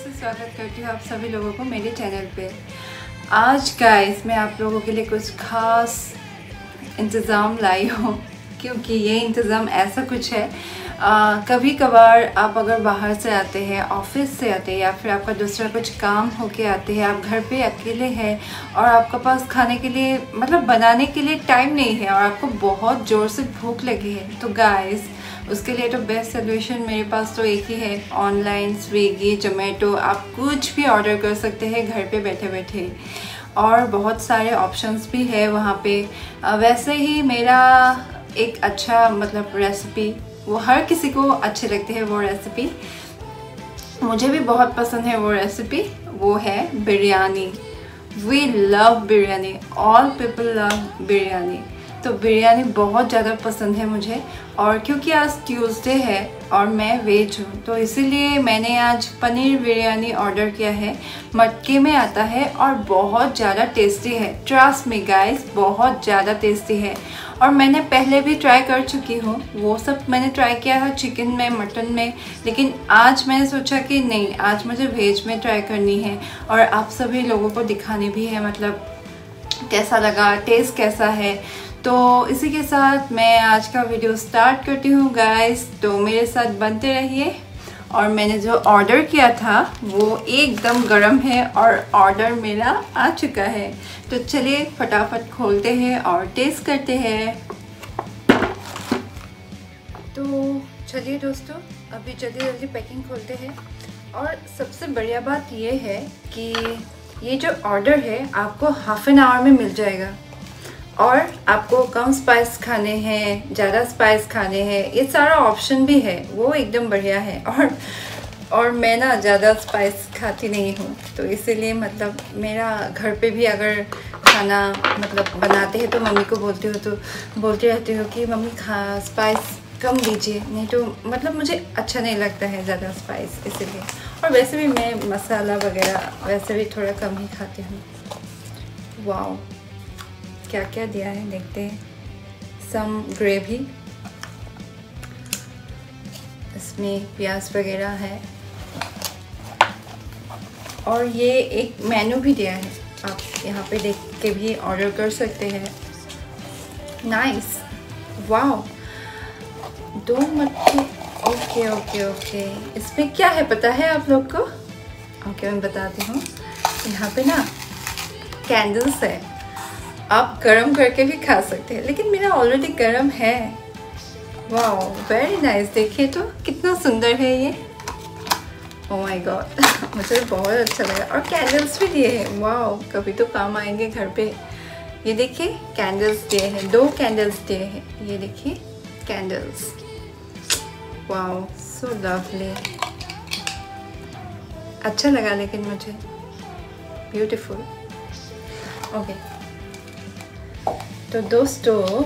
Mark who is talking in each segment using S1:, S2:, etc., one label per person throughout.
S1: से स्वागत करती हूँ आप सभी लोगों को मेरे चैनल पे। आज गाइस मैं आप लोगों के लिए कुछ खास इंतज़ाम लाई हूँ, क्योंकि ये इंतज़ाम ऐसा कुछ है कभी कभार आप अगर बाहर से आते हैं, ऑफिस से आते हैं या फिर आपका दूसरा कुछ काम होके आते हैं, आप घर पे अकेले हैं और आपके पास खाने के लिए मतलब बनाने के लिए टाइम नहीं है और आपको बहुत ज़ोर से भूख लगी है, तो गाइस उसके लिए तो बेस्ट सोल्यूशन मेरे पास तो एक ही है, ऑनलाइन स्विगी, जोमेटो, आप कुछ भी ऑर्डर कर सकते हैं घर पे बैठे बैठे और बहुत सारे ऑप्शंस भी है वहाँ पे। वैसे ही मेरा एक अच्छा मतलब रेसिपी, वो हर किसी को अच्छे लगते हैं वो रेसिपी, मुझे भी बहुत पसंद है वो रेसिपी, वो है biryani. We love biryani, all people love biryani. तो बिरयानी बहुत ज़्यादा पसंद है मुझे, और क्योंकि आज ट्यूसडे है और मैं वेज हूँ तो इसीलिए मैंने आज पनीर बिरयानी ऑर्डर किया है। मटके में आता है और बहुत ज़्यादा टेस्टी है, ट्रस्ट मी गाइस, बहुत ज़्यादा टेस्टी है। और मैंने पहले भी ट्राई कर चुकी हूँ, वो सब मैंने ट्राई किया था चिकन में, मटन में, लेकिन आज मैंने सोचा कि नहीं, आज मुझे वेज में ट्राई करनी है और आप सभी लोगों को दिखानी भी है, मतलब कैसा लगा, टेस्ट कैसा है। तो इसी के साथ मैं आज का वीडियो स्टार्ट करती हूँ गाइस, तो मेरे साथ बनते रहिए। और मैंने जो ऑर्डर किया था वो एकदम गर्म है और ऑर्डर मेरा आ चुका है, तो चलिए फटाफट खोलते हैं और टेस्ट करते हैं। तो चलिए दोस्तों, अभी जल्दी जल्दी पैकिंग खोलते हैं। और सबसे बढ़िया बात ये है कि ये जो ऑर्डर है आपको हाफ एन आवर में मिल जाएगा, और आपको कम स्पाइस खाने हैं, ज़्यादा स्पाइस खाने हैं, ये सारा ऑप्शन भी है, वो एकदम बढ़िया है। और मैं ना ज़्यादा स्पाइस खाती नहीं हूँ, तो इसीलिए मतलब मेरा घर पे भी अगर खाना मतलब बनाते हैं तो मम्मी को बोलती रहती हूँ कि मम्मी स्पाइस कम दीजिए, नहीं तो मतलब मुझे अच्छा नहीं लगता है ज़्यादा स्पाइस, इसीलिए। और वैसे भी मैं मसाला वगैरह वैसे भी थोड़ा कम ही खाती हूँ। वाओ, क्या क्या दिया है देखते हैं। सम ग्रेवी, इसमें प्याज वगैरह है, और ये एक मेनू भी दिया है, आप यहाँ पे देख के भी ऑर्डर कर सकते हैं। नाइस, वाओ, 2 मटके, ओके ओके ओके। इसमें क्या है पता है आप लोग को? ओके, मैं बताती हूँ। यहाँ पे ना कैंडल्स है, आप गरम करके भी खा सकते हैं, लेकिन मेरा ऑलरेडी गरम है। वाओ, वेरी नाइस, देखिए तो कितना सुंदर है ये। ओह माय गॉड, मुझे बहुत अच्छा लगा। और कैंडल्स भी दिए हैं, वाओ, कभी तो काम आएंगे घर पे। ये देखिए कैंडल्स दिए हैं, 2 कैंडल्स दिए हैं, ये देखिए कैंडल्स। वाओ, सो लवली, अच्छा लगा लेकिन मुझे, ब्यूटीफुल। ओके, तो दोस्तों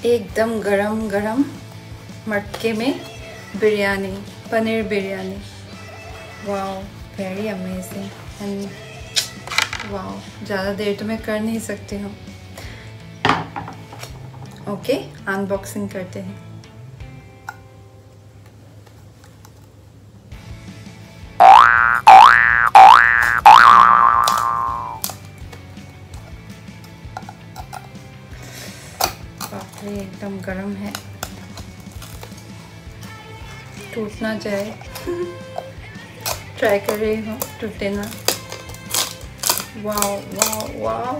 S1: एकदम गरम गरम मटके में biryani, paneer biryani. Wow, very amazing and wow, ज़्यादा देर तो मैं कर नहीं सकती हूँ। ओके, अनबॉक्सिंग करते हैं। एकदम गरम है, टूट ना जाए। ट्राई कर रही हूँ, टूटे ना। Wow wow wow,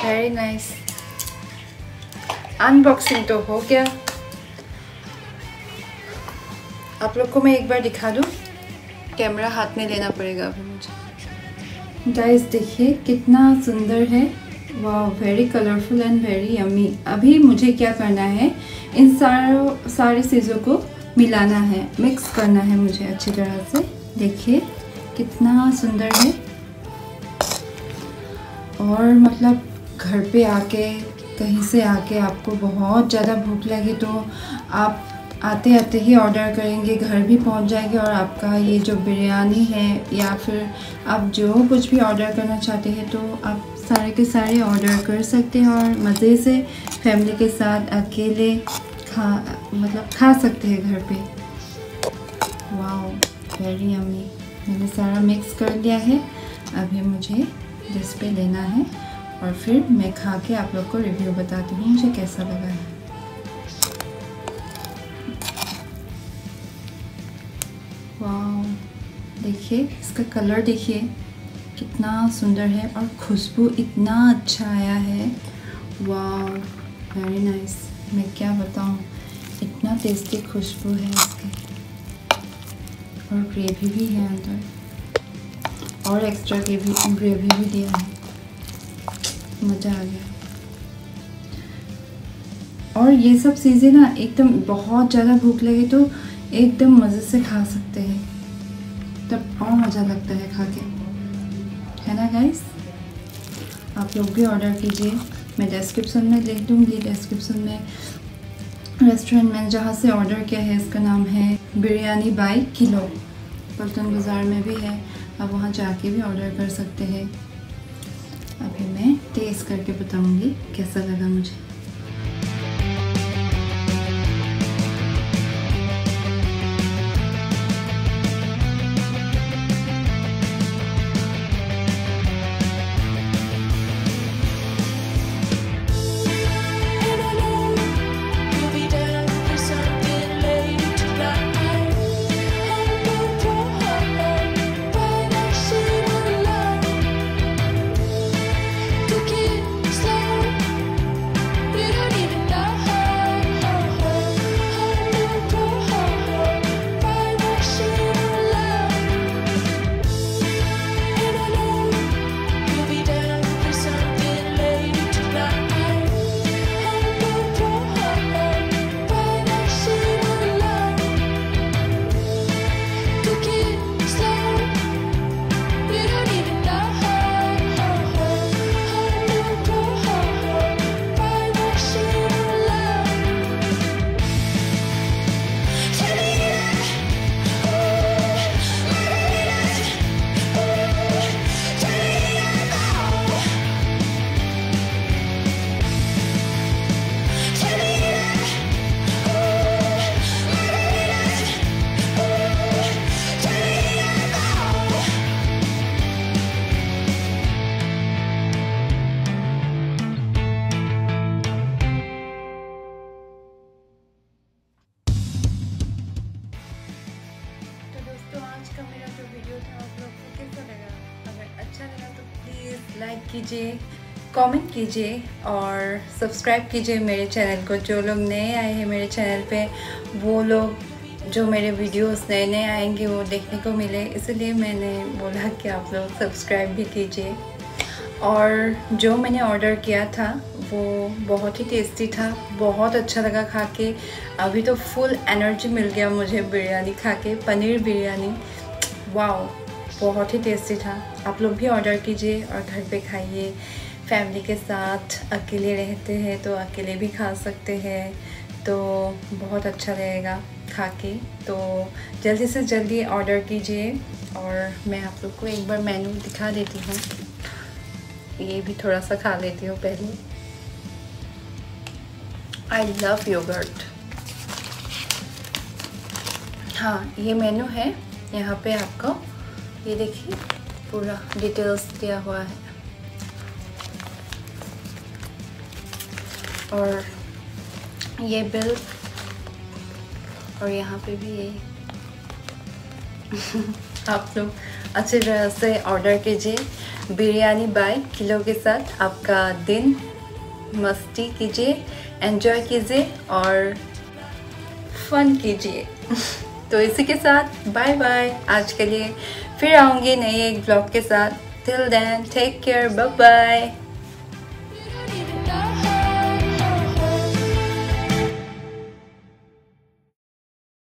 S1: very nice. Unboxing तो हो गया, आप लोग को मैं एक बार दिखा दूँ, कैमरा हाथ में लेना पड़ेगा अभी मुझे। गाइस देखिए कितना सुंदर है, वाह, very colourful and very yummy. अभी मुझे क्या करना है, इन सारी चीज़ों को मिलाना है, मिक्स करना है मुझे अच्छी तरह से। देखिए कितना सुंदर है, और मतलब घर पे आके, कहीं से आके आपको बहुत ज़्यादा भूख लगे तो आप आते आते ही ऑर्डर करेंगे, घर भी पहुंच जाएंगे और आपका ये जो बिरयानी है या फिर आप जो कुछ भी ऑर्डर करना चाहते हैं तो आप सारे के सारे ऑर्डर कर सकते हैं और मज़े से फैमिली के साथ अकेले खा सकते हैं घर पे। Wow, very yummy. मैंने सारा मिक्स कर लिया है, अभी मुझे डिश पे लेना है और फिर मैं खा के आप लोग को रिव्यू बताती हूँ मुझे कैसा लगा है। वाओ, देखिए इसका कलर देखिए कितना सुंदर है और खुशबू इतना अच्छा आया है। Wow, very nice. मैं क्या बताऊँ, इतना टेस्टी खुशबू है इसकी और ग्रेवी भी है अंदर और एक्स्ट्रा ग्रेवी भी दिया है। मज़ा आ गया। और ये सब चीज़ें ना एकदम बहुत ज़्यादा भूख लगे तो एकदम मज़े से खा सकते हैं, तब और मज़ा लगता है खा के, है ना गाइस। आप लोग भी ऑर्डर कीजिए, मैं डिस्क्रिप्शन में लिख दूँगी। डिस्क्रिप्शन में रेस्टोरेंट मैंने जहाँ से ऑर्डर किया है इसका नाम है बिरयानी बाय किलो, पल्टन बाज़ार में भी है, आप वहाँ जाके भी ऑर्डर कर सकते हैं। अभी मैं टेस्ट करके बताऊँगी कैसा लगा मुझे। लाइक कीजिए, कमेंट कीजिए और सब्सक्राइब कीजिए मेरे चैनल को। जो लोग नए आए हैं मेरे चैनल पे, वो लोग जो मेरे वीडियोस नए आएंगे वो देखने को मिले, इसलिए मैंने बोला कि आप लोग सब्सक्राइब भी कीजिए। और जो मैंने ऑर्डर किया था वो बहुत ही टेस्टी था, बहुत अच्छा लगा खा के। अभी तो फुल एनर्जी मिल गया मुझे बिरयानी खा के, पनीर बिरयानी। वाओ, बहुत ही टेस्टी था। आप लोग भी ऑर्डर कीजिए और घर पे खाइए फैमिली के साथ। अकेले रहते हैं तो अकेले भी खा सकते हैं, तो बहुत अच्छा रहेगा खा के। तो जल्दी से जल्दी ऑर्डर कीजिए। और मैं आप लोग को एक बार मेन्यू दिखा देती हूँ, ये भी थोड़ा सा खा लेती हूँ पहले। I love yoghurt. हाँ, ये मेन्यू है, यहाँ पे आपको ये देखिए पूरा डिटेल्स दिया हुआ है। और ये बिल, और यहाँ पे भी ये आप लोग अच्छी तरह से ऑर्डर कीजिए बिरयानी बाय किलो के साथ। आपका दिन मस्ती कीजिए, एंजॉय कीजिए और फन कीजिए। तो इसी के साथ बाय बाय आज के लिए। फिर आऊँगी नए एक ब्लॉग के साथ। Till then take care, bye bye.